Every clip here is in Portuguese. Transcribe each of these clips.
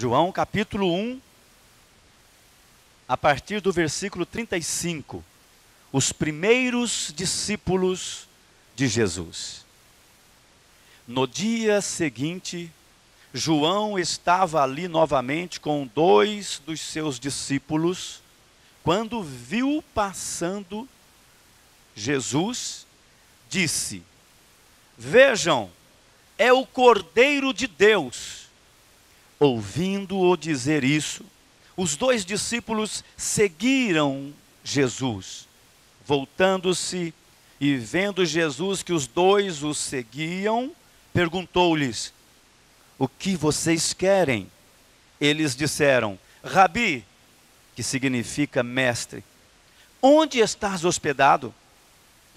João capítulo 1, a partir do versículo 35. Os primeiros discípulos de Jesus. No dia seguinte, João estava ali novamente com 2 dos seus discípulos, quando viu passando Jesus, disse: vejam, é o Cordeiro de Deus. Ouvindo-o dizer isso, os 2 discípulos seguiram Jesus. Voltando-se e vendo Jesus que os 2 o seguiam, perguntou-lhes: o que vocês querem? Eles disseram: Rabi, que significa mestre, onde estás hospedado?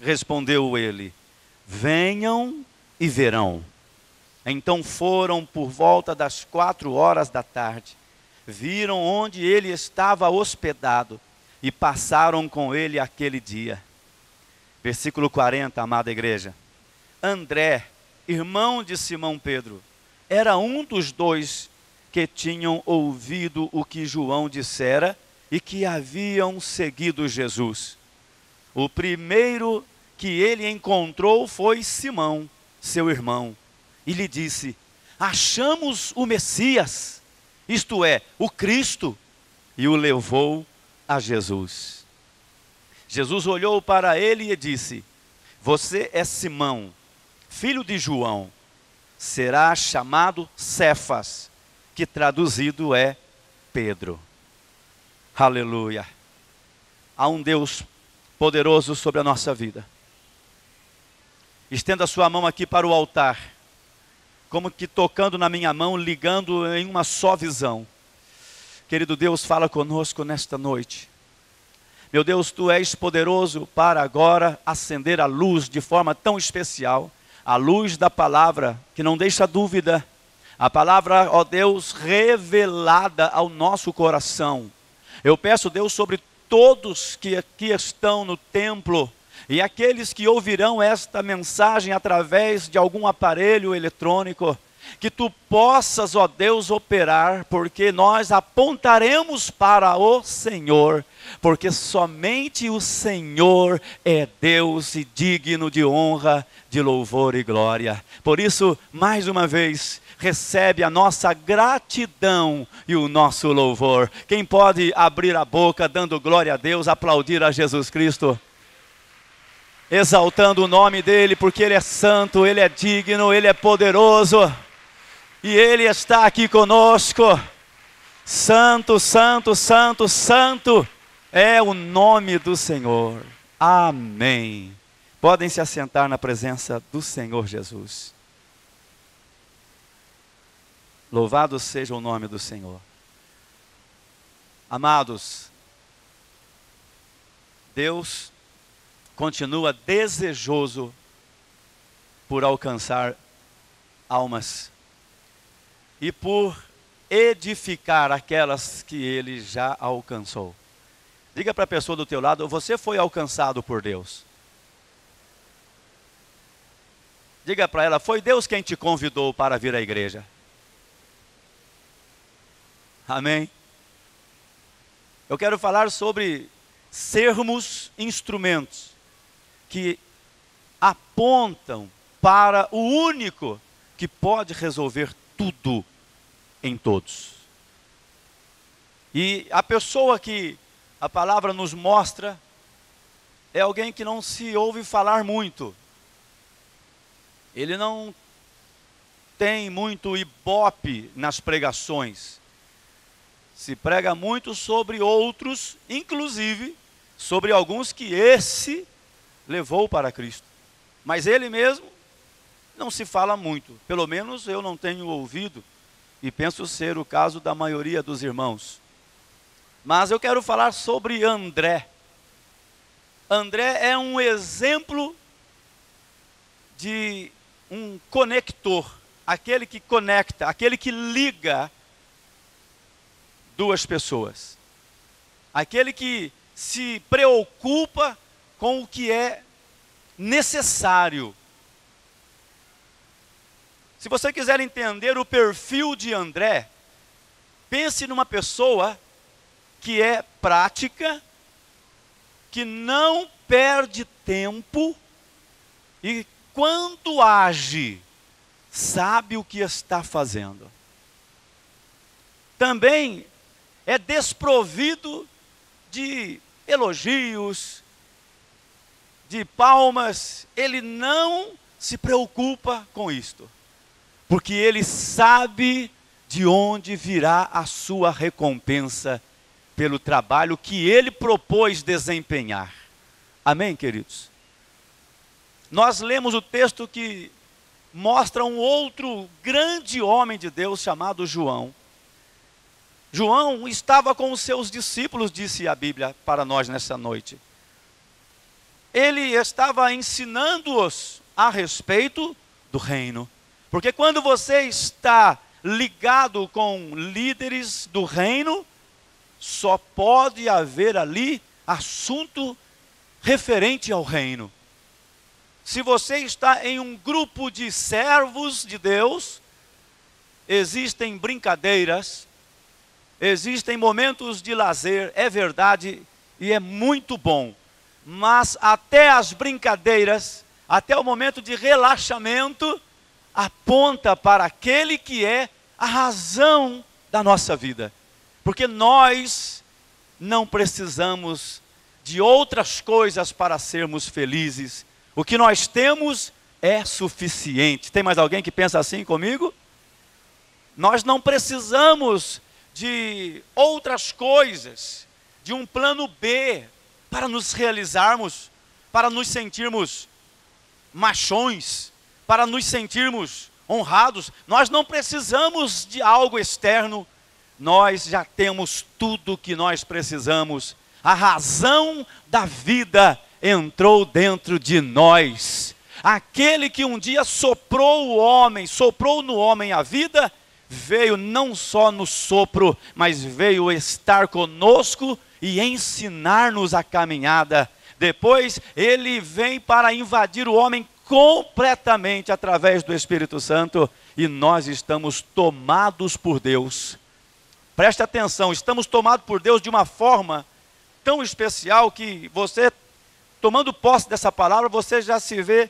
Respondeu ele: venham e verão. Então foram por volta das 4 da tarde, viram onde ele estava hospedado e passaram com ele aquele dia. Versículo 40, amada igreja. André, irmão de Simão Pedro, era um dos 2 que tinham ouvido o que João dissera e que haviam seguido Jesus. O primeiro que ele encontrou foi Simão, seu irmão, e lhe disse: achamos o Messias, isto é, o Cristo, e o levou a Jesus. Jesus olhou para ele e disse: você é Simão, filho de João, será chamado Cefas, que traduzido é Pedro. Aleluia. Há um Deus poderoso sobre a nossa vida. Estenda a sua mão aqui para o altar, como que tocando na minha mão, ligando em uma só visão. Querido Deus, fala conosco nesta noite. Meu Deus, Tu és poderoso para agora acender a luz de forma tão especial, a luz da palavra, que não deixa dúvida, a palavra, ó Deus, revelada ao nosso coração. Eu peço, Deus, sobre todos que aqui estão no templo, e aqueles que ouvirão esta mensagem através de algum aparelho eletrônico, que Tu possas, ó Deus, operar, porque nós apontaremos para o Senhor, porque somente o Senhor é Deus e digno de honra, de louvor e glória. Por isso, mais uma vez, recebe a nossa gratidão e o nosso louvor. Quem pode abrir a boca dando glória a Deus, aplaudir a Jesus Cristo, exaltando o nome dEle, porque Ele é santo, Ele é digno, Ele é poderoso, e Ele está aqui conosco. Santo, santo, santo, santo é o nome do Senhor. Amém. Podem se assentar na presença do Senhor Jesus. Louvado seja o nome do Senhor. Amados, Deus continua desejoso por alcançar almas e por edificar aquelas que Ele já alcançou. Diga para a pessoa do teu lado: você foi alcançado por Deus. Diga para ela: foi Deus quem te convidou para vir à igreja. Amém? Eu quero falar sobre sermos instrumentos que apontam para o único que pode resolver tudo em todos. E a pessoa que a palavra nos mostra é alguém que não se ouve falar muito. Ele não tem muito ibope nas pregações. Se prega muito sobre outros, inclusive sobre alguns que esse levou para Cristo. Mas ele mesmo não se fala muito. Pelo menos eu não tenho ouvido, e penso ser o caso da maioria dos irmãos. Mas eu quero falar sobre André. André é um exemplo de um conector, aquele que conecta, aquele que liga duas pessoas, aquele que se preocupa com o que é necessário. Se você quiser entender o perfil de André, Pense numa pessoa que é prática, que não perde tempo e quando age, sabe o que está fazendo. Também é desprovido de elogios, de palmas. Ele não se preocupa com isto, porque ele sabe de onde virá a sua recompensa pelo trabalho que ele propôs desempenhar. Amém, queridos? Nós lemos o texto que mostra um outro grande homem de Deus chamado João. João estava com os seus discípulos, disse a Bíblia para nós nessa noite. Ele estava ensinando-os a respeito do reino. Porque quando você está ligado com líderes do reino, só pode haver ali assunto referente ao reino. Se você está em um grupo de servos de Deus, existem brincadeiras, existem momentos de lazer, é verdade, e é muito bom. Mas até as brincadeiras, até o momento de relaxamento, aponta para aquele que é a razão da nossa vida. Porque nós não precisamos de outras coisas para sermos felizes. O que nós temos é suficiente. Tem mais alguém que pensa assim comigo? Nós não precisamos de outras coisas, de um plano B, para nos realizarmos, para nos sentirmos machões, para nos sentirmos honrados. Nós não precisamos de algo externo, nós já temos tudo o que nós precisamos. A razão da vida entrou dentro de nós. Aquele que um dia soprou no homem a vida, veio não só no sopro, mas veio estar conosco e ensinar-nos a caminhada. Depois ele vem para invadir o homem completamente através do Espírito Santo, e nós estamos tomados por Deus. Preste atenção, estamos tomados por Deus de uma forma tão especial que você, tomando posse dessa palavra, você já se vê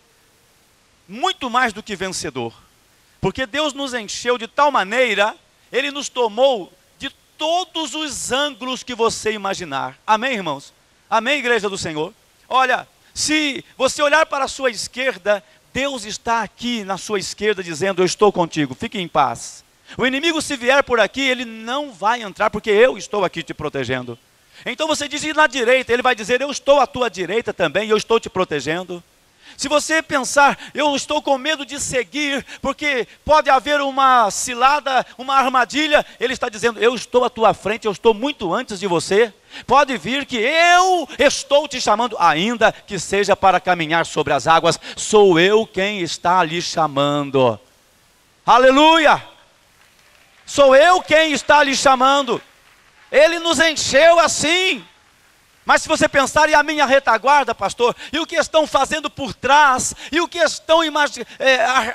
muito mais do que vencedor. Porque Deus nos encheu de tal maneira, Ele nos tomou de todos os ângulos que você imaginar. Amém, irmãos? Amém, igreja do Senhor? Olha, se você olhar para a sua esquerda, Deus está aqui na sua esquerda dizendo: eu estou contigo, fique em paz. O inimigo, se vier por aqui, ele não vai entrar, porque eu estou aqui te protegendo. Então você diz: e na direita? Ele vai dizer: eu estou à tua direita também, e eu estou te protegendo. Se você pensar: eu estou com medo de seguir, porque pode haver uma cilada, uma armadilha, ele está dizendo: eu estou à tua frente, eu estou muito antes de você. Pode vir que eu estou te chamando, ainda que seja para caminhar sobre as águas, sou eu quem está lhe chamando. Aleluia! Sou eu quem está lhe chamando. Ele nos encheu assim. Mas se você pensar: e a minha retaguarda, pastor? E o que estão fazendo por trás? E o que estão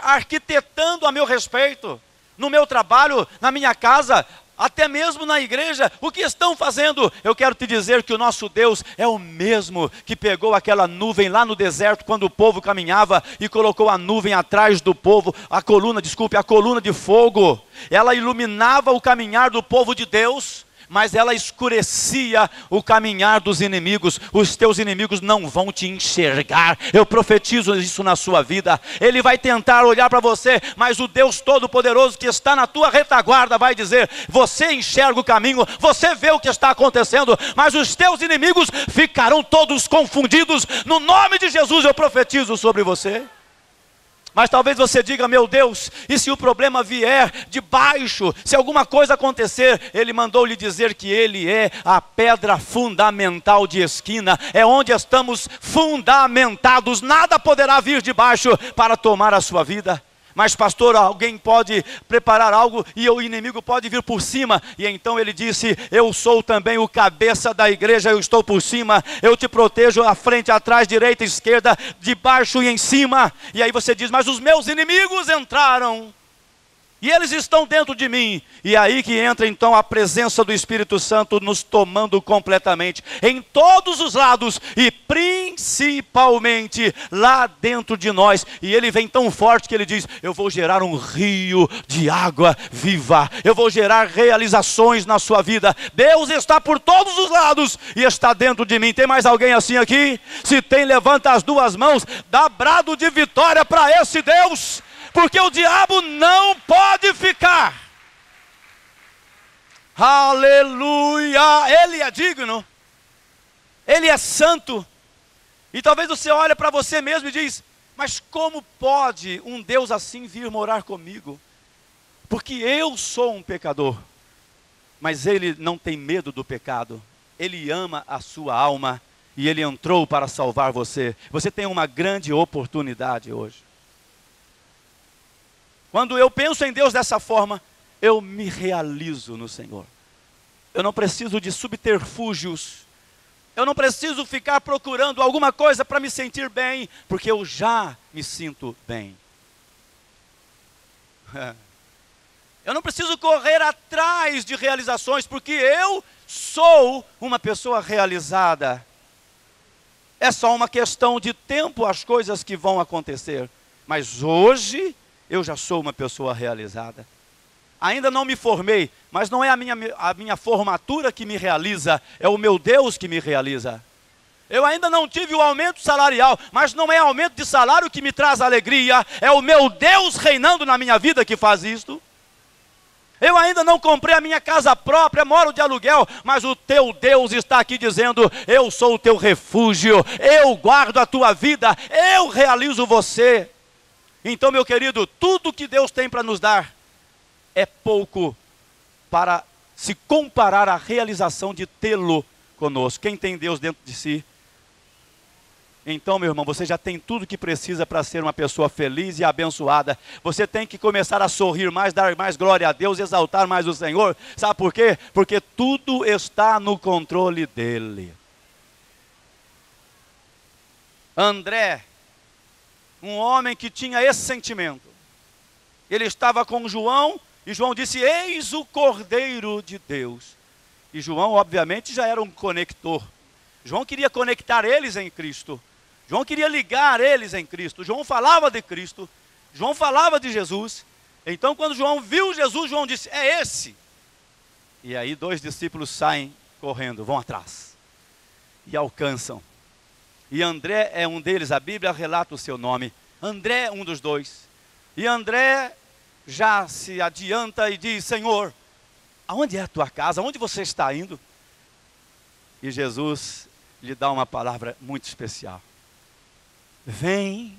arquitetando a meu respeito? No meu trabalho, na minha casa, até mesmo na igreja, o que estão fazendo? Eu quero te dizer que o nosso Deus é o mesmo que pegou aquela nuvem lá no deserto, quando o povo caminhava, e colocou a nuvem atrás do povo, a coluna de fogo. Ela iluminava o caminhar do povo de Deus, mas ela escurecia o caminhar dos inimigos. Os teus inimigos não vão te enxergar. Eu profetizo isso na sua vida. Ele vai tentar olhar para você, mas o Deus Todo-Poderoso que está na tua retaguarda vai dizer: você enxerga o caminho, você vê o que está acontecendo, mas os teus inimigos ficarão todos confundidos. No nome de Jesus eu profetizo sobre você. Mas talvez você diga: meu Deus, e se o problema vier de baixo, se alguma coisa acontecer? Ele mandou lhe dizer que Ele é a pedra fundamental de esquina, é onde estamos fundamentados, nada poderá vir de baixo para tomar a sua vida. Mas pastor, alguém pode preparar algo e o inimigo pode vir por cima. E então ele disse: eu sou também o cabeça da igreja, eu estou por cima, eu te protejo à frente, atrás, direita, esquerda, de baixo e em cima. E aí você diz: mas os meus inimigos entraram. E eles estão dentro de mim. E é aí que entra então a presença do Espírito Santo nos tomando completamente, em todos os lados e principalmente lá dentro de nós. E ele vem tão forte que ele diz: eu vou gerar um rio de água viva. Eu vou gerar realizações na sua vida. Deus está por todos os lados e está dentro de mim. Tem mais alguém assim aqui? Se tem, levanta as duas mãos, dá brado de vitória para esse Deus. Porque o diabo não pode ficar. Aleluia! Ele é digno. Ele é santo. E talvez você olhe para você mesmo e diz: mas como pode um Deus assim vir morar comigo? Porque eu sou um pecador. Mas ele não tem medo do pecado. Ele ama a sua alma. E ele entrou para salvar você. Você tem uma grande oportunidade hoje. Quando eu penso em Deus dessa forma, eu me realizo no Senhor. Eu não preciso de subterfúgios. Eu não preciso ficar procurando alguma coisa para me sentir bem, porque eu já me sinto bem. Eu não preciso correr atrás de realizações, porque eu sou uma pessoa realizada. É só uma questão de tempo as coisas que vão acontecer. Mas hoje eu já sou uma pessoa realizada. Ainda não me formei, mas não é a minha formatura que me realiza, é o meu Deus que me realiza. Eu ainda não tive o aumento salarial, mas não é aumento de salário que me traz alegria, é o meu Deus reinando na minha vida que faz isto. Eu ainda não comprei a minha casa própria, moro de aluguel, mas o teu Deus está aqui dizendo: eu sou o teu refúgio, eu guardo a tua vida, eu realizo você. Então, meu querido, tudo que Deus tem para nos dar é pouco para se comparar à realização de tê-lo conosco. Quem tem Deus dentro de si? Então, meu irmão, você já tem tudo que precisa para ser uma pessoa feliz e abençoada. Você tem que começar a sorrir mais, dar mais glória a Deus, exaltar mais o Senhor. Sabe por quê? Porque tudo está no controle dele. André, um homem que tinha esse sentimento. Ele estava com João e João disse: eis o Cordeiro de Deus. E João, obviamente, já era um conector. João queria conectar eles em Cristo. João queria ligar eles em Cristo. João falava de Cristo. João falava de Jesus. Então, quando João viu Jesus, João disse: é esse. E aí 2 discípulos saem correndo, vão atrás. E alcançam. E André é um deles, a Bíblia relata o seu nome. André é um dos dois. E André já se adianta e diz: Senhor, aonde é a tua casa? Aonde você está indo? E Jesus lhe dá uma palavra muito especial: vem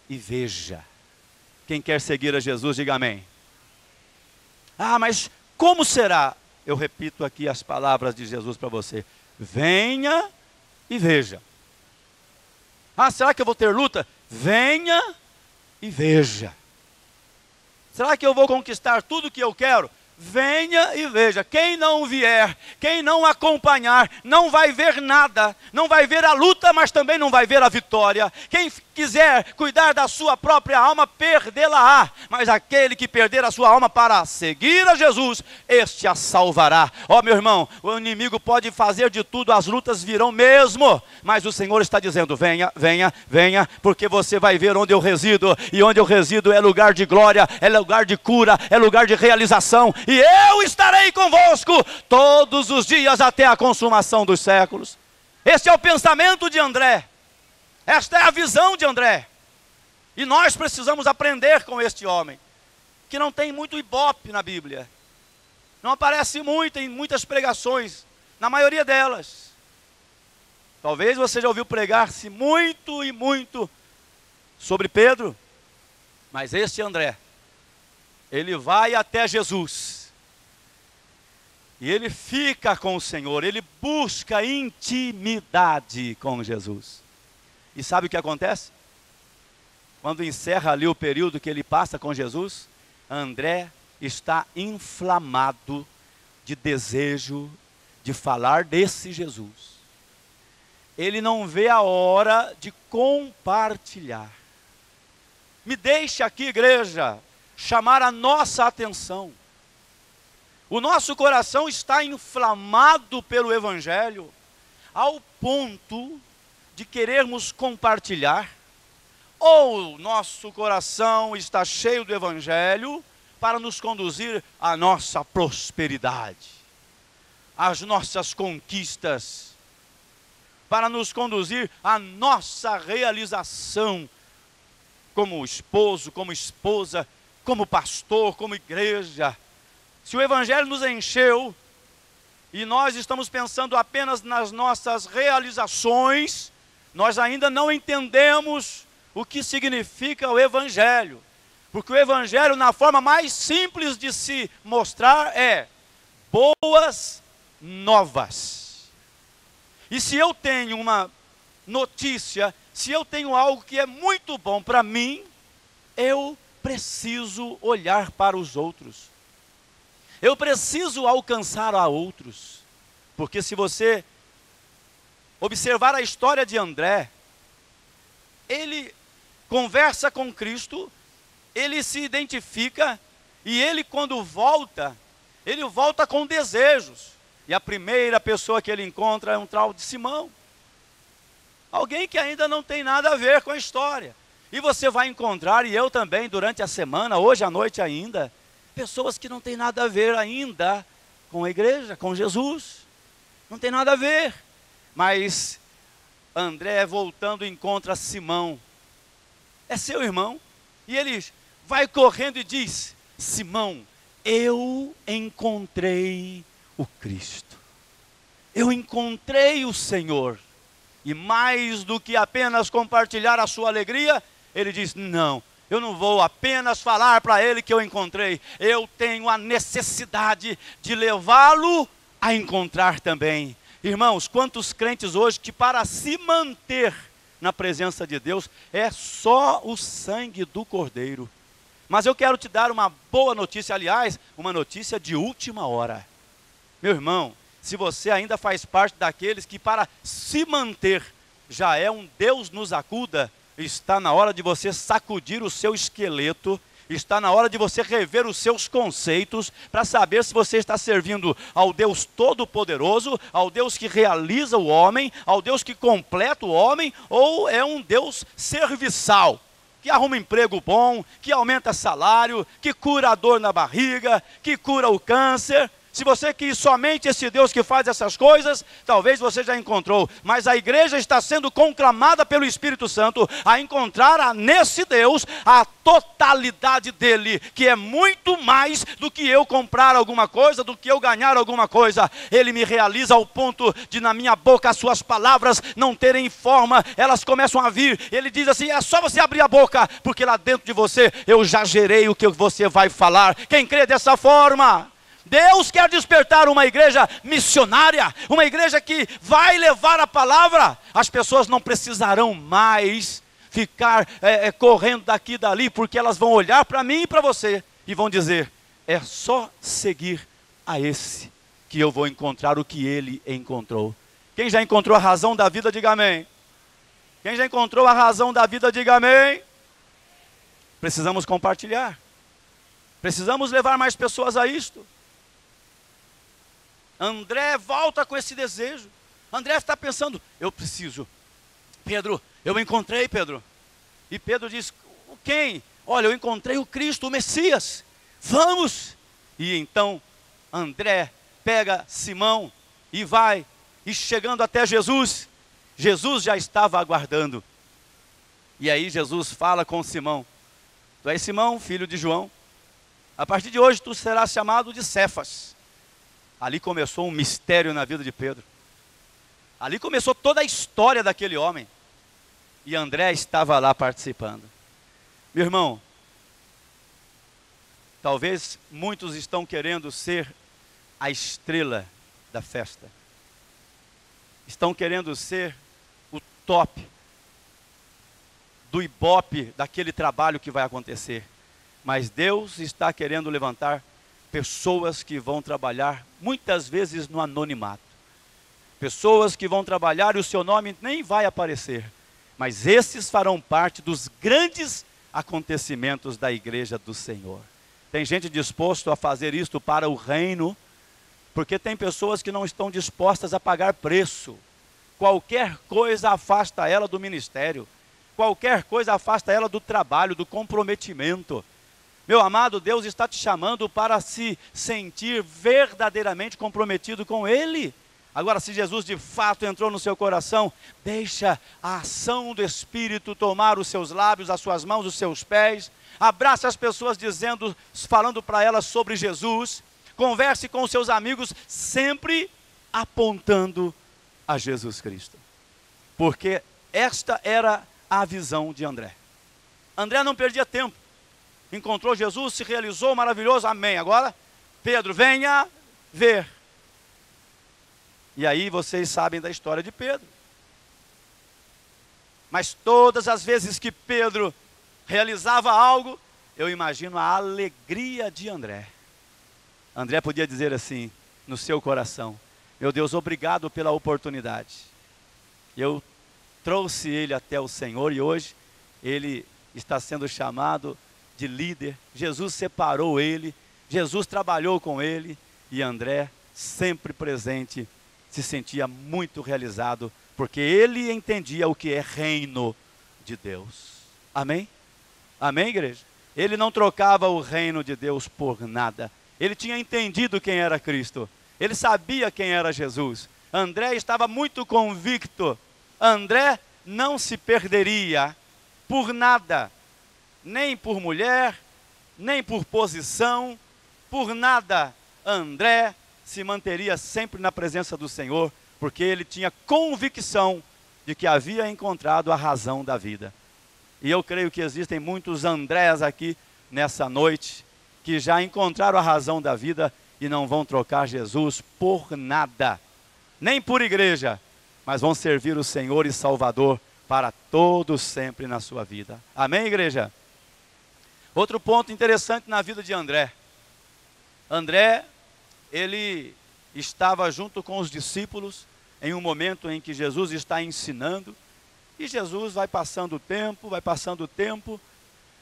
e veja. Quem quer seguir a Jesus, diga amém. Ah, mas como será? Eu repito aqui as palavras de Jesus para você: venha e veja. Ah, será que eu vou ter luta? Venha e veja. Será que eu vou conquistar tudo que eu quero? Venha e veja. Quem não vier, quem não acompanhar, não vai ver nada. Não vai ver a luta, mas também não vai ver a vitória. Quem quiser cuidar da sua própria alma, perdê-la-á. Mas aquele que perder a sua alma para seguir a Jesus, este a salvará. Ó, meu irmão, o inimigo pode fazer de tudo, as lutas virão mesmo. Mas o Senhor está dizendo: venha, venha, venha, porque você vai ver onde eu resido. E onde eu resido é lugar de glória, é lugar de cura, é lugar de realização. E eu estarei convosco todos os dias até a consumação dos séculos. Este é o pensamento de André. Esta é a visão de André. E nós precisamos aprender com este homem, que não tem muito ibope na Bíblia. Não aparece muito em muitas pregações, na maioria delas. Talvez você já ouviu pregar-se muito e muito sobre Pedro. Mas este André, ele vai até Jesus. E ele fica com o Senhor, ele busca intimidade com Jesus. E sabe o que acontece? Quando encerra ali o período que ele passa com Jesus, André está inflamado de desejo de falar desse Jesus. Ele não vê a hora de compartilhar. Me deixe aqui, igreja, chamar a nossa atenção. O nosso coração está inflamado pelo Evangelho, ao ponto de querermos compartilhar, ou nosso coração está cheio do Evangelho para nos conduzir à nossa prosperidade, às nossas conquistas, para nos conduzir à nossa realização como esposo, como esposa, como pastor, como igreja. Se o Evangelho nos encheu e nós estamos pensando apenas nas nossas realizações, nós ainda não entendemos o que significa o Evangelho. Porque o Evangelho, na forma mais simples de se mostrar, é boas novas. E se eu tenho uma notícia, se eu tenho algo que é muito bom para mim, eu preciso olhar para os outros. Eu preciso alcançar a outros. Porque se você observar a história de André, ele conversa com Cristo, ele se identifica, e ele quando volta, ele volta com desejos. E a primeira pessoa que ele encontra é um tal de Simão. Alguém que ainda não tem nada a ver com a história. E você vai encontrar, e eu também, durante a semana, hoje à noite ainda, pessoas que não têm nada a ver ainda com a igreja, com Jesus. Não tem nada a ver. Mas André, voltando, encontra Simão. É seu irmão. E ele vai correndo e diz: Simão, eu encontrei o Cristo. Eu encontrei o Senhor. E mais do que apenas compartilhar a sua alegria, ele diz: não, eu não vou apenas falar para ele que eu encontrei. Eu tenho a necessidade de levá-lo a encontrar também. Irmãos, quantos crentes hoje que para se manter na presença de Deus é só o sangue do Cordeiro. Mas eu quero te dar uma boa notícia, aliás, uma notícia de última hora. Meu irmão, se você ainda faz parte daqueles que para se manter já é um Deus nos acuda, está na hora de você sacudir o seu esqueleto, está na hora de você rever os seus conceitos, para saber se você está servindo ao Deus Todo-Poderoso, ao Deus que realiza o homem, ao Deus que completa o homem, ou é um Deus serviçal, que arruma emprego bom, que aumenta salário, que cura a dor na barriga, que cura o câncer. Se você quis somente esse Deus que faz essas coisas, talvez você já encontrou. Mas a igreja está sendo conclamada pelo Espírito Santo a encontrar nesse Deus a totalidade dele, que é muito mais do que eu comprar alguma coisa, do que eu ganhar alguma coisa. Ele me realiza ao ponto de na minha boca as suas palavras não terem forma, elas começam a vir. Ele diz assim: é só você abrir a boca, porque lá dentro de você eu já gerei o que você vai falar. Quem crê dessa forma? Deus quer despertar uma igreja missionária, uma igreja que vai levar a palavra. As pessoas não precisarão mais ficar correndo daqui e dali, porque elas vão olhar para mim e para você e vão dizer: é só seguir a esse que eu vou encontrar o que ele encontrou. Quem já encontrou a razão da vida, diga amém. Quem já encontrou a razão da vida, diga amém. Precisamos compartilhar, precisamos levar mais pessoas a isto. André volta com esse desejo. André está pensando: eu preciso. Pedro, eu encontrei, Pedro. E Pedro diz: quem? Olha, eu encontrei o Cristo, o Messias. Vamos. E então André pega Simão e vai. E chegando até Jesus, Jesus já estava aguardando. E aí Jesus fala com Simão: tu és Simão, filho de João. A partir de hoje tu serás chamado de Cefas. Ali começou um mistério na vida de Pedro. Ali começou toda a história daquele homem. E André estava lá participando. Meu irmão, talvez muitos estão querendo ser a estrela da festa. Estão querendo ser o top do ibope daquele trabalho que vai acontecer. Mas Deus está querendo levantar pessoas que vão trabalhar muitas vezes no anonimato. Pessoas que vão trabalhar e o seu nome nem vai aparecer. Mas esses farão parte dos grandes acontecimentos da igreja do Senhor. Tem gente disposto a fazer isto para o reino, porque tem pessoas que não estão dispostas a pagar preço. Qualquer coisa afasta ela do ministério. Qualquer coisa afasta ela do trabalho, do comprometimento. Meu amado, Deus está te chamando para se sentir verdadeiramente comprometido com Ele. Agora, se Jesus de fato entrou no seu coração, deixa a ação do Espírito tomar os seus lábios, as suas mãos, os seus pés. Abrace as pessoas falando para elas sobre Jesus. Converse com os seus amigos, sempre apontando a Jesus Cristo. Porque esta era a visão de André. André não perdia tempo. Encontrou Jesus, se realizou, maravilhoso, amém. Agora, Pedro, venha ver. E aí vocês sabem da história de Pedro. Mas todas as vezes que Pedro realizava algo, eu imagino a alegria de André. André podia dizer assim, no seu coração: meu Deus, obrigado pela oportunidade. Eu trouxe ele até o Senhor e hoje ele está sendo chamado de líder. Jesus separou ele, Jesus trabalhou com ele, e André, sempre presente, se sentia muito realizado, porque ele entendia o que é reino de Deus. Amém? Amém, igreja? Ele não trocava o reino de Deus por nada. Ele tinha entendido quem era Cristo. Ele sabia quem era Jesus. André estava muito convicto. André não se perderia por nada. Nem por mulher, nem por posição, por nada. André se manteria sempre na presença do Senhor, porque ele tinha convicção de que havia encontrado a razão da vida. E eu creio que existem muitos Andrés aqui nessa noite, que já encontraram a razão da vida e não vão trocar Jesus por nada, nem por igreja, mas vão servir o Senhor e Salvador para todos sempre na sua vida. Amém, igreja? Outro ponto interessante na vida de André. André, ele estava junto com os discípulos em um momento em que Jesus está ensinando, e Jesus vai passando o tempo,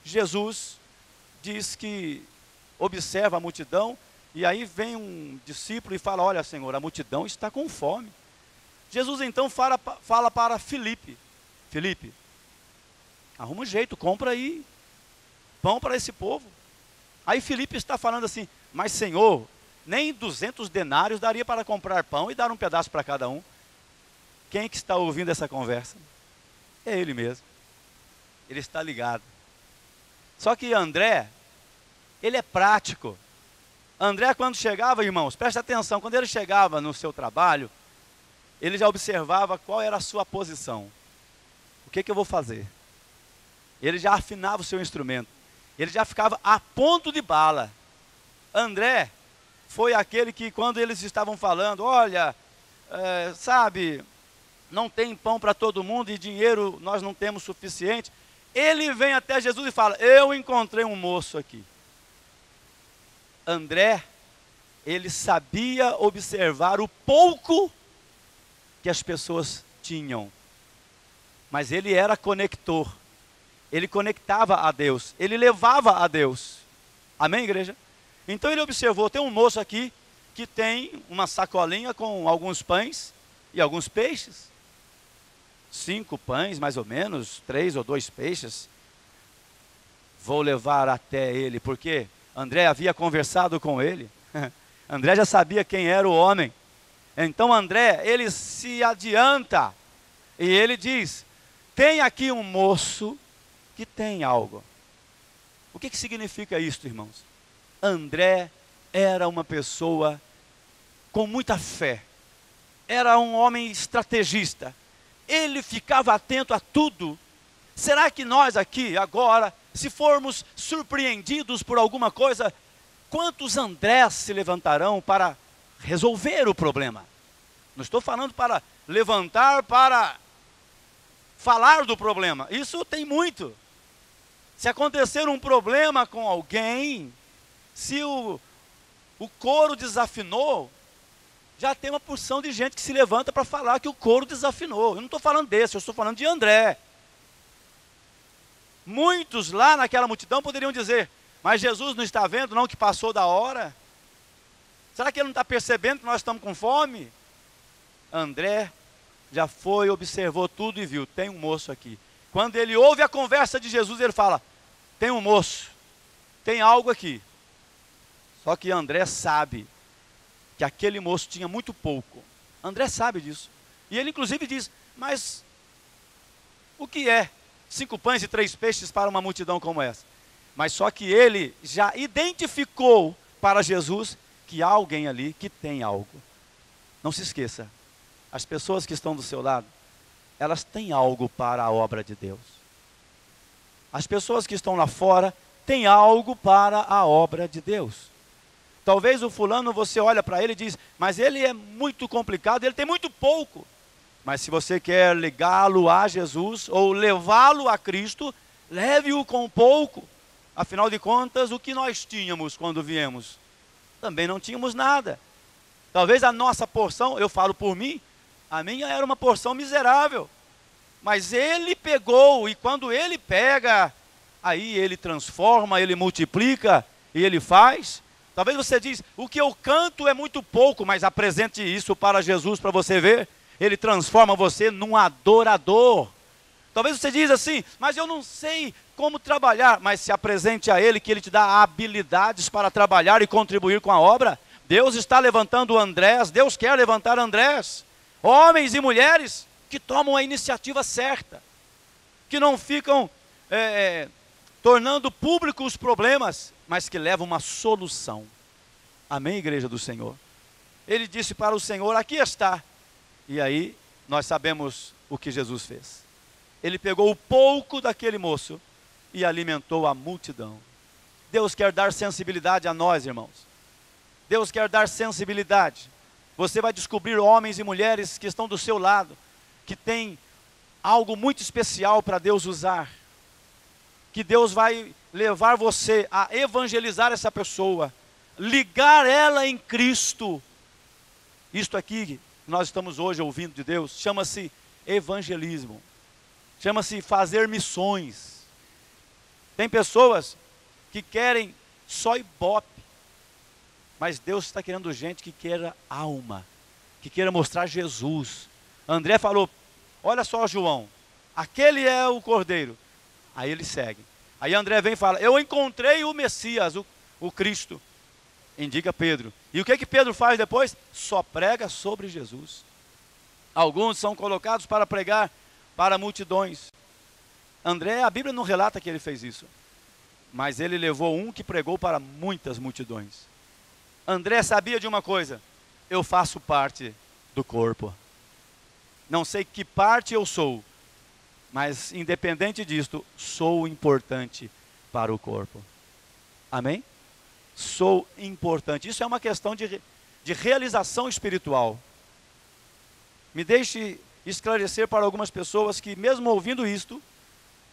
Jesus diz que observa a multidão, e aí vem um discípulo e fala: olha, Senhor, a multidão está com fome. Jesus então fala para Filipe: Filipe, arruma um jeito, compra aí pão para esse povo. Aí Filipe está falando assim: mas Senhor, nem 200 denários daria para comprar pão e dar um pedaço para cada um. Quem que está ouvindo essa conversa? É ele mesmo. Ele está ligado. Só que André, ele é prático. André, quando chegava, irmãos, presta atenção, quando ele chegava no seu trabalho, ele já observava qual era a sua posição. O que eu vou fazer? Ele já afinava o seu instrumento. Ele já ficava a ponto de bala. André foi aquele que, quando eles estavam falando: olha, sabe, não tem pão para todo mundo e dinheiro nós não temos suficiente, ele vem até Jesus e fala: eu encontrei um moço aqui. André, ele sabia observar o pouco que as pessoas tinham, mas ele era conector. Ele conectava a Deus, ele levava a Deus. Amém, igreja? Então ele observou: tem um moço aqui que tem uma sacolinha com alguns pães e alguns peixes. 5 pães, mais ou menos, 3 ou 2 peixes. Vou levar até ele, porque André havia conversado com ele. André já sabia quem era o homem. Então André, ele se adianta e ele diz: tem aqui um moço que tem algo. O que significa isso, irmãos? André era uma pessoa com muita fé. Era um homem estrategista. Ele ficava atento a tudo. Será que nós aqui, agora, se formos surpreendidos por alguma coisa, quantos Andrés se levantarão para resolver o problema? Não estou falando para levantar, para falar do problema. Isso tem muito. Se acontecer um problema com alguém, se o coro desafinou, já tem uma porção de gente que se levanta para falar que o coro desafinou. Eu não estou falando desse, eu estou falando de André. Muitos lá naquela multidão poderiam dizer, mas Jesus não está vendo não que passou da hora? Será que ele não está percebendo que nós estamos com fome? André já foi, observou tudo e viu, tem um moço aqui. Quando ele ouve a conversa de Jesus, ele fala, tem um moço, tem algo aqui. Só que André sabe que aquele moço tinha muito pouco. André sabe disso. E ele inclusive diz, mas o que é 5 pães e 3 peixes para uma multidão como essa? Mas só que ele já identificou para Jesus que há alguém ali que tem algo. Não se esqueça, as pessoas que estão do seu lado, elas têm algo para a obra de Deus. As pessoas que estão lá fora têm algo para a obra de Deus. Talvez o fulano, você olha para ele e diz, mas ele é muito complicado, ele tem muito pouco. Mas se você quer ligá-lo a Jesus, ou levá-lo a Cristo, leve-o com pouco. Afinal de contas, o que nós tínhamos quando viemos? Também não tínhamos nada. Talvez a nossa porção, eu falo por mim, a minha era uma porção miserável. Mas ele pegou, e quando ele pega, aí ele transforma, ele multiplica, e ele faz. Talvez você diz, o que eu canto é muito pouco, mas apresente isso para Jesus para você ver. Ele transforma você num adorador. Talvez você diz assim, mas eu não sei como trabalhar. Mas se apresente a Ele, que Ele te dá habilidades para trabalhar e contribuir com a obra. Deus está levantando Andrés, Deus quer levantar Andrés. Homens e mulheres que tomam a iniciativa certa. Que não ficam tornando públicos os problemas, mas que levam uma solução. Amém, igreja do Senhor? Ele disse para o Senhor, aqui está. E aí, nós sabemos o que Jesus fez. Ele pegou o pouco daquele moço e alimentou a multidão. Deus quer dar sensibilidade a nós, irmãos. Deus quer dar sensibilidade. Você vai descobrir homens e mulheres que estão do seu lado, que têm algo muito especial para Deus usar. Que Deus vai levar você a evangelizar essa pessoa, ligar ela em Cristo. Isto aqui, nós estamos hoje ouvindo de Deus, chama-se evangelismo. Chama-se fazer missões. Tem pessoas que querem só ibope, mas Deus está querendo gente que queira alma, que queira mostrar Jesus. André falou, olha só João, aquele é o Cordeiro. Aí ele segue. Aí André vem e fala, eu encontrei o Messias, o Cristo. Indica Pedro. E o que Pedro faz depois? Só prega sobre Jesus. Alguns são colocados para pregar para multidões. André, a Bíblia não relata que ele fez isso. Mas ele levou um que pregou para muitas multidões. André sabia de uma coisa, eu faço parte do corpo. Não sei que parte eu sou, mas independente disto, sou importante para o corpo. Amém? Sou importante. Isso é uma questão de realização espiritual. Me deixe esclarecer para algumas pessoas que, mesmo ouvindo isto,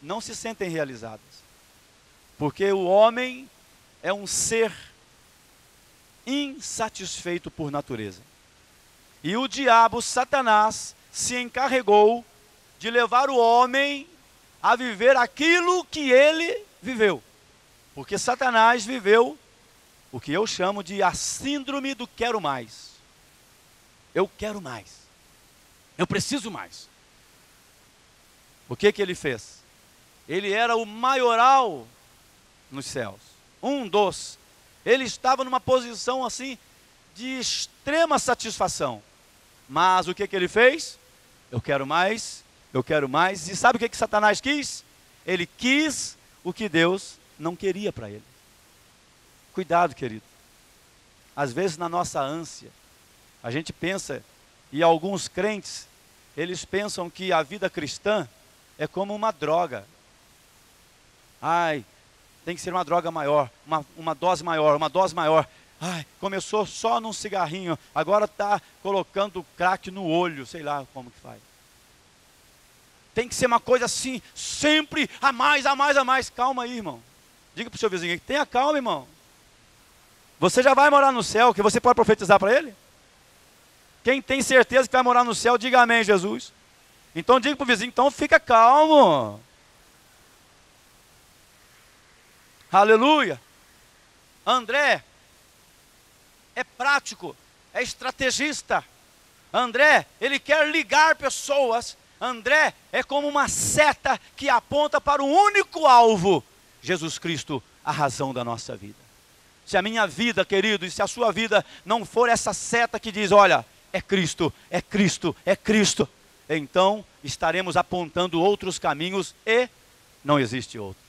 não se sentem realizadas. Porque o homem é um ser insatisfeito por natureza. E o diabo, Satanás, se encarregou de levar o homem a viver aquilo que ele viveu. Porque Satanás viveu o que eu chamo de a síndrome do quero mais. Eu quero mais. Eu preciso mais. O que ele fez? Ele era o maioral nos céus. Ele estava numa posição assim de extrema satisfação. Mas o que ele fez? Eu quero mais, eu quero mais. E sabe o que Satanás quis? Ele quis o que Deus não queria para ele. Cuidado, querido. Às vezes na nossa ânsia, a gente pensa, e alguns crentes, eles pensam que a vida cristã é como uma droga. Ai, tem que ser uma droga maior, uma dose maior, uma dose maior. Ai, começou só num cigarrinho, agora está colocando crack no olho, sei lá como que faz. Tem que ser uma coisa assim, sempre a mais, a mais, a mais. Calma aí, irmão. Diga para o seu vizinho aí, tenha calma, irmão. Você já vai morar no céu, que você pode profetizar para ele? Quem tem certeza que vai morar no céu, diga amém, Jesus. Então diga para o vizinho, então fica calmo. Aleluia. André é prático, é estrategista. André, ele quer ligar pessoas. André é como uma seta que aponta para o único alvo, Jesus Cristo, a razão da nossa vida. Se a minha vida, querido, e se a sua vida não for essa seta que diz, olha, é Cristo, é Cristo, é Cristo, então estaremos apontando outros caminhos e não existe outros.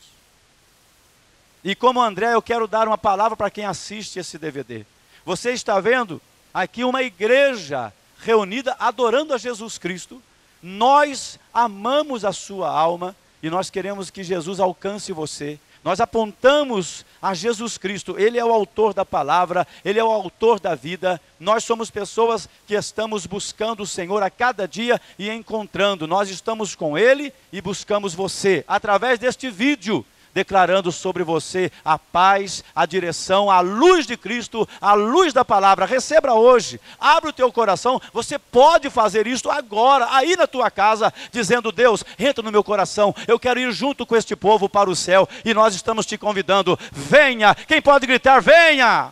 E como André, eu quero dar uma palavra para quem assiste esse DVD. Você está vendo aqui uma igreja reunida adorando a Jesus Cristo. Nós amamos a sua alma e nós queremos que Jesus alcance você. Nós apontamos a Jesus Cristo, Ele é o autor da palavra, Ele é o autor da vida. Nós somos pessoas que estamos buscando o Senhor a cada dia e encontrando. Nós estamos com Ele e buscamos você, através deste vídeo, declarando sobre você a paz, a direção, a luz de Cristo, a luz da palavra. Receba hoje, abre o teu coração, você pode fazer isso agora, aí na tua casa, dizendo, Deus, entra no meu coração, eu quero ir junto com este povo para o céu, e nós estamos te convidando, venha, quem pode gritar, venha,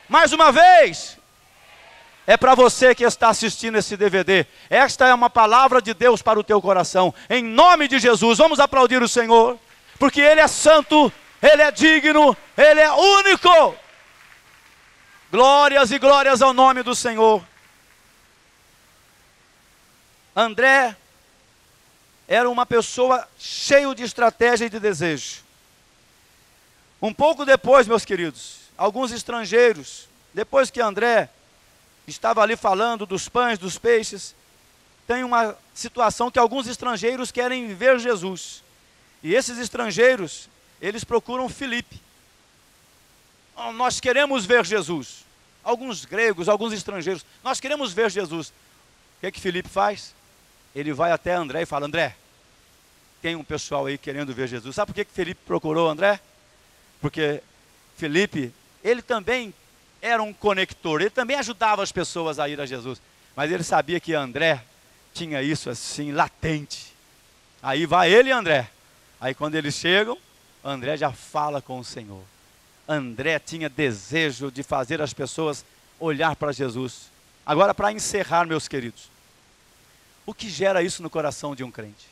mais uma vez. É para você que está assistindo esse DVD, esta é uma palavra de Deus para o teu coração, em nome de Jesus, vamos aplaudir o Senhor. Porque Ele é santo, Ele é digno, Ele é único. Glórias e glórias ao nome do Senhor. André era uma pessoa cheia de estratégia e de desejo. Um pouco depois, meus queridos, alguns estrangeiros, depois que André estava ali falando dos pães, dos peixes, tem uma situação que alguns estrangeiros querem ver Jesus. E esses estrangeiros, eles procuram Filipe. Oh, nós queremos ver Jesus. Alguns gregos, alguns estrangeiros, nós queremos ver Jesus. O que Filipe faz? Ele vai até André e fala, André, tem um pessoal aí querendo ver Jesus. Sabe por que Filipe procurou André? Porque Filipe, ele também era um conector, ele também ajudava as pessoas a ir a Jesus. Mas ele sabia que André tinha isso assim, latente. Aí vai ele e André. Aí quando eles chegam, André já fala com o Senhor. André tinha desejo de fazer as pessoas olhar para Jesus. Agora, para encerrar, meus queridos, o que gera isso no coração de um crente?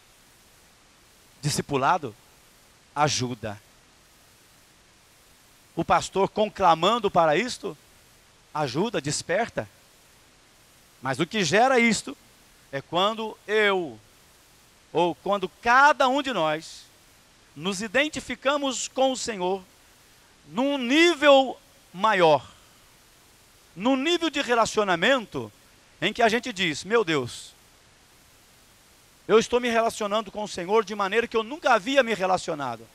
Discipulado? Ajuda. O pastor conclamando para isto? Ajuda, desperta. Mas o que gera isto é quando ou quando cada um de nós nos identificamos com o Senhor num nível maior, num nível de relacionamento em que a gente diz, meu Deus, eu estou me relacionando com o Senhor de maneira que eu nunca havia me relacionado.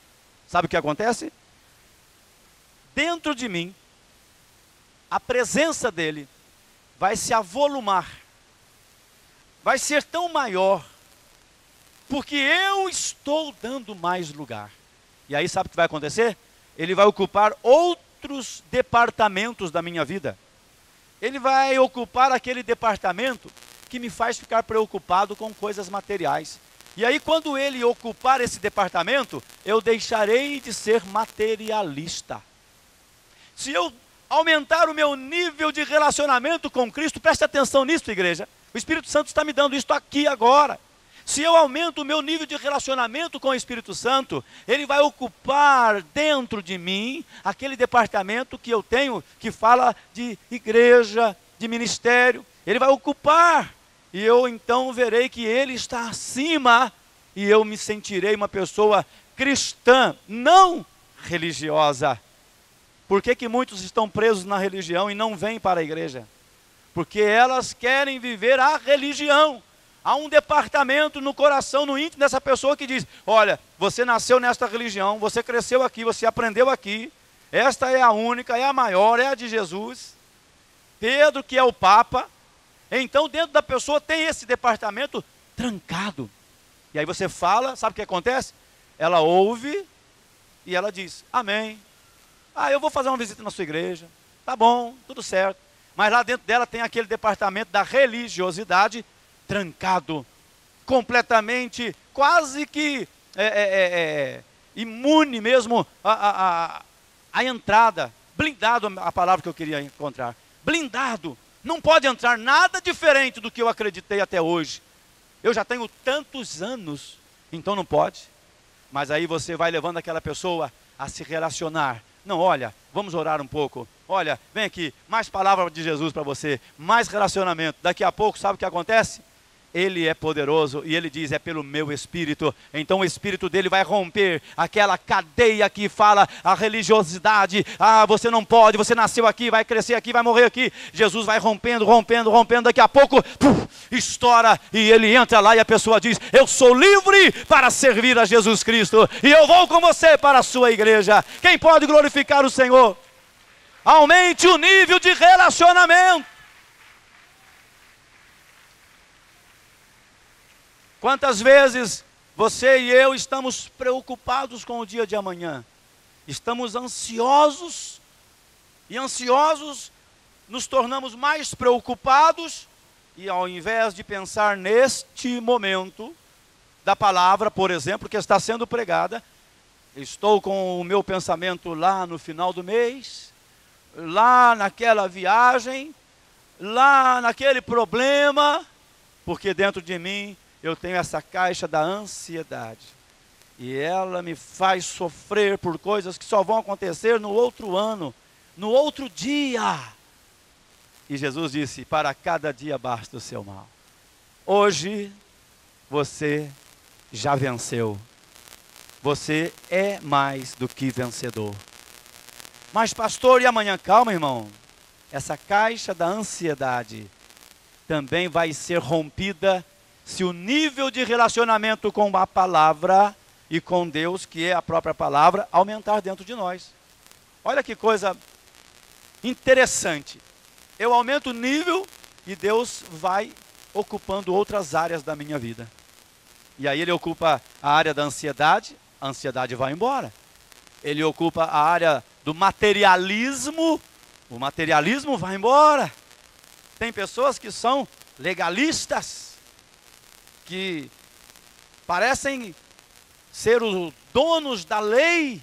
Sabe o que acontece? Dentro de mim, a presença dEle vai se avolumar, vai ser tão maior, porque eu estou dando mais lugar. E aí sabe o que vai acontecer? Ele vai ocupar outros departamentos da minha vida. Ele vai ocupar aquele departamento que me faz ficar preocupado com coisas materiais. E aí quando ele ocupar esse departamento, eu deixarei de ser materialista. Se eu aumentar o meu nível de relacionamento com Cristo, preste atenção nisso, igreja. O Espírito Santo está me dando isto aqui agora. Se eu aumento o meu nível de relacionamento com o Espírito Santo, Ele vai ocupar dentro de mim aquele departamento que eu tenho, que fala de igreja, de ministério. Ele vai ocupar, e eu então verei que Ele está acima, e eu me sentirei uma pessoa cristã, não religiosa. Por que muitos estão presos na religião e não vêm para a igreja? Porque elas querem viver a religião. Há um departamento no coração, no íntimo dessa pessoa que diz, olha, você nasceu nesta religião, você cresceu aqui, você aprendeu aqui, esta é a única, é a maior, é a de Jesus. Pedro, que é o Papa. Então dentro da pessoa tem esse departamento trancado. E aí você fala, sabe o que acontece? Ela ouve e ela diz, amém. Eu vou fazer uma visita na sua igreja, tá bom, tudo certo. Mas lá dentro dela tem aquele departamento da religiosidade trancado, completamente, quase que imune mesmo a entrada, blindado, a palavra que eu queria encontrar, blindado, não pode entrar nada diferente do que eu acreditei até hoje. Eu já tenho tantos anos, então não pode. Mas aí você vai levando aquela pessoa a se relacionar. Não, olha, vamos orar um pouco. Olha, vem aqui, mais palavra de Jesus para você, mais relacionamento. Daqui a pouco, sabe o que acontece? Ele é poderoso e ele diz, é pelo meu Espírito. Então o Espírito dele vai romper aquela cadeia que fala a religiosidade. Ah, você não pode, você nasceu aqui, vai crescer aqui, vai morrer aqui. Jesus vai rompendo, rompendo, rompendo. Daqui a pouco, estoura e ele entra lá e a pessoa diz, eu sou livre para servir a Jesus Cristo. E eu vou com você para a sua igreja. Quem pode glorificar o Senhor? Aumente o nível de relacionamento. Quantas vezes você e eu estamos preocupados com o dia de amanhã? Estamos ansiosos, e ansiosos nos tornamos mais preocupados, e ao invés de pensar neste momento da palavra, por exemplo, que está sendo pregada, estou com o meu pensamento lá no final do mês, lá naquela viagem, lá naquele problema, porque dentro de mim eu tenho essa caixa da ansiedade. E ela me faz sofrer por coisas que só vão acontecer no outro ano, no outro dia. E Jesus disse, para cada dia basta o seu mal. Hoje, você já venceu. Você é mais do que vencedor. Mas pastor, e amanhã? Calma, irmão. Essa caixa da ansiedade também vai ser rompida se o nível de relacionamento com a palavra e com Deus, que é a própria palavra, aumentar dentro de nós. Olha que coisa interessante. Eu aumento o nível e Deus vai ocupando outras áreas da minha vida. E aí ele ocupa a área da ansiedade, a ansiedade vai embora. Ele ocupa a área do materialismo, o materialismo vai embora. Tem pessoas que são legalistas, que parecem ser os donos da lei.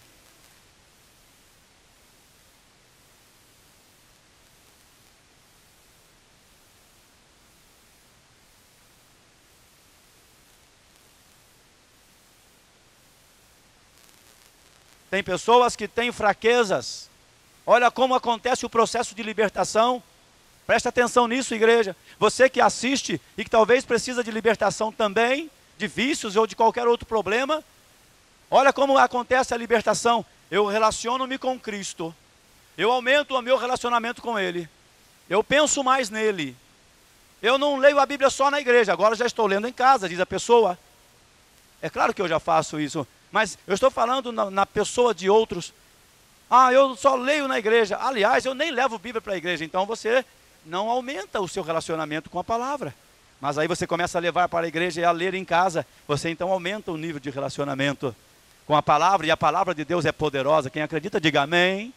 Tem pessoas que têm fraquezas. Olha como acontece o processo de libertação. Presta atenção nisso, igreja. Você que assiste e que talvez precisa de libertação também, de vícios ou de qualquer outro problema. Olha como acontece a libertação. Eu relaciono-me com Cristo. Eu aumento o meu relacionamento com Ele. Eu penso mais nele. Eu não leio a Bíblia só na igreja, agora já estou lendo em casa, diz a pessoa. É claro que eu já faço isso, mas eu estou falando na pessoa de outros. Ah, eu só leio na igreja. Aliás, eu nem levo Bíblia para a igreja, então você não aumenta o seu relacionamento com a palavra. Mas aí você começa a levar para a igreja e a ler em casa. Você então aumenta o nível de relacionamento com a palavra. E a palavra de Deus é poderosa. Quem acredita, diga amém.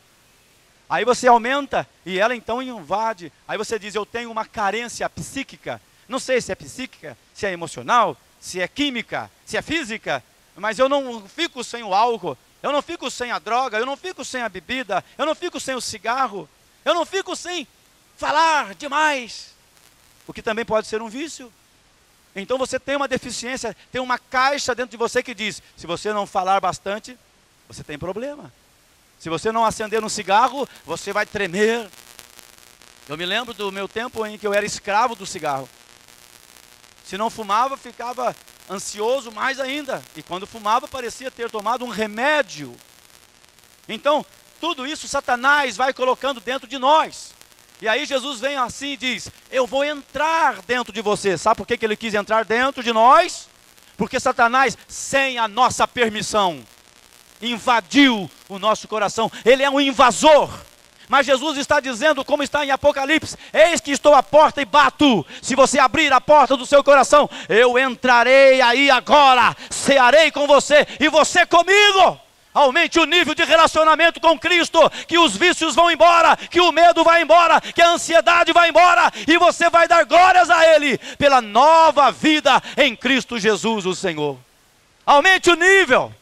Aí você aumenta e ela então invade. Aí você diz, eu tenho uma carência psíquica. Não sei se é psíquica, se é emocional, se é química, se é física. Mas eu não fico sem o álcool. Eu não fico sem a droga. Eu não fico sem a bebida. Eu não fico sem o cigarro. Eu não fico sem falar demais, o que também pode ser um vício. Então você tem uma deficiência, tem uma caixa dentro de você que diz, se você não falar bastante, você tem problema. Se você não acender um cigarro, você vai tremer. Eu me lembro do meu tempo em que eu era escravo do cigarro. Se não fumava, ficava ansioso mais ainda. E quando fumava, parecia ter tomado um remédio. Então, tudo isso Satanás vai colocando dentro de nós. E aí Jesus vem assim e diz, eu vou entrar dentro de você. Sabe por que ele quis entrar dentro de nós? Porque Satanás, sem a nossa permissão, invadiu o nosso coração. Ele é um invasor. Mas Jesus está dizendo, como está em Apocalipse, eis que estou à porta e bato. Se você abrir a porta do seu coração, eu entrarei aí agora, cearei com você e você comigo. Aumente o nível de relacionamento com Cristo, que os vícios vão embora, que o medo vai embora, que a ansiedade vai embora, e você vai dar glórias a Ele, pela nova vida em Cristo Jesus o Senhor. Aumente o nível.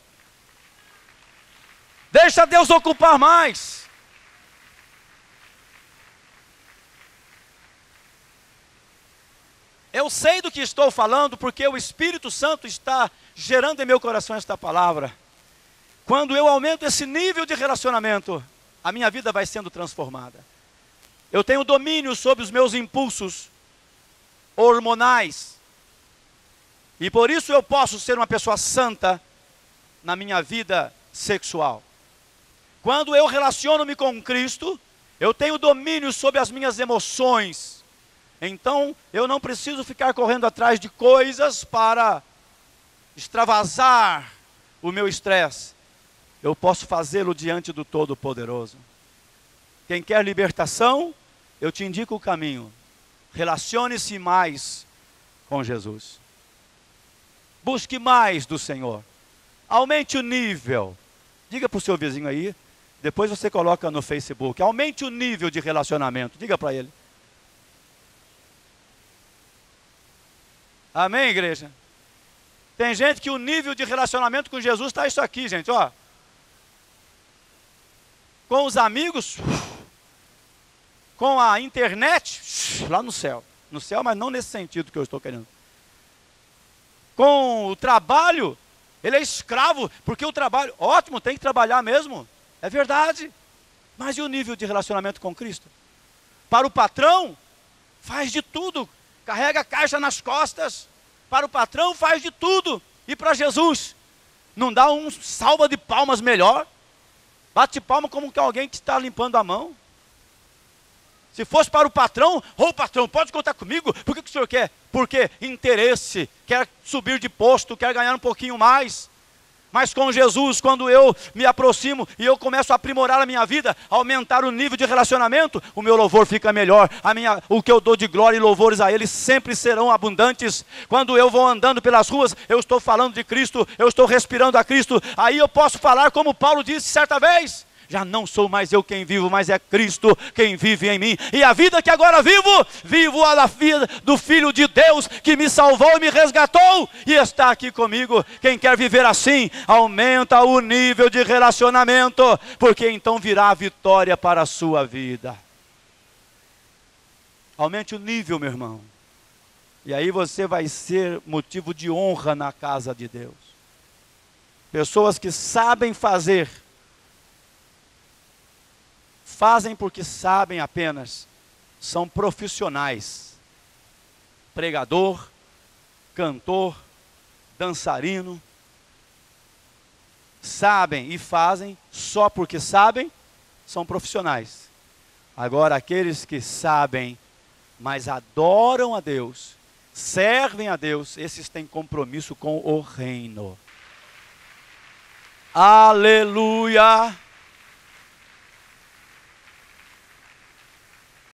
Deixa Deus ocupar mais. Eu sei do que estou falando porque o Espírito Santo está gerando em meu coração esta palavra. Quando eu aumento esse nível de relacionamento, a minha vida vai sendo transformada. Eu tenho domínio sobre os meus impulsos hormonais. E por isso eu posso ser uma pessoa santa na minha vida sexual. Quando eu relaciono-me com Cristo, eu tenho domínio sobre as minhas emoções. Então, eu não preciso ficar correndo atrás de coisas para extravasar o meu estresse. Eu posso fazê-lo diante do Todo-Poderoso. Quem quer libertação, eu te indico o caminho. Relacione-se mais com Jesus. Busque mais do Senhor. Aumente o nível. Diga para o seu vizinho aí, depois você coloca no Facebook. Aumente o nível de relacionamento. Diga para ele. Amém, igreja? Tem gente que o nível de relacionamento com Jesus está isso aqui, gente, ó. Com os amigos, com a internet, lá no céu. No céu, mas não nesse sentido que eu estou querendo. Com o trabalho, ele é escravo, porque o trabalho, ótimo, tem que trabalhar mesmo, é verdade. Mas e o nível de relacionamento com Cristo? Para o patrão, faz de tudo. Carrega a caixa nas costas. Para o patrão faz de tudo. E para Jesus, não dá um salva de palmas melhor? Bate palma como que alguém que está limpando a mão. Se fosse para o patrão, patrão, pode contar comigo? Por que o senhor quer? Porque interesse, quer subir de posto, quer ganhar um pouquinho mais. Mas com Jesus, quando eu me aproximo e eu começo a aprimorar a minha vida, aumentar o nível de relacionamento, o meu louvor fica melhor. O que eu dou de glória e louvores a Ele sempre serão abundantes. Quando eu vou andando pelas ruas, eu estou falando de Cristo, eu estou respirando a Cristo. Aí eu posso falar como Paulo disse certa vez: já não sou mais eu quem vivo, mas é Cristo quem vive em mim. E a vida que agora vivo a da vida do Filho de Deus, que me salvou e me resgatou, e está aqui comigo. Quem quer viver assim, aumenta o nível de relacionamento, porque então virá a vitória para a sua vida. Aumente o nível, meu irmão. E aí você vai ser motivo de honra na casa de Deus. Pessoas que sabem fazer, fazem porque sabem apenas, são profissionais. Pregador, cantor, dançarino. Sabem e fazem só porque sabem, são profissionais. Agora, aqueles que sabem, mas adoram a Deus, servem a Deus, esses têm compromisso com o reino. Aleluia!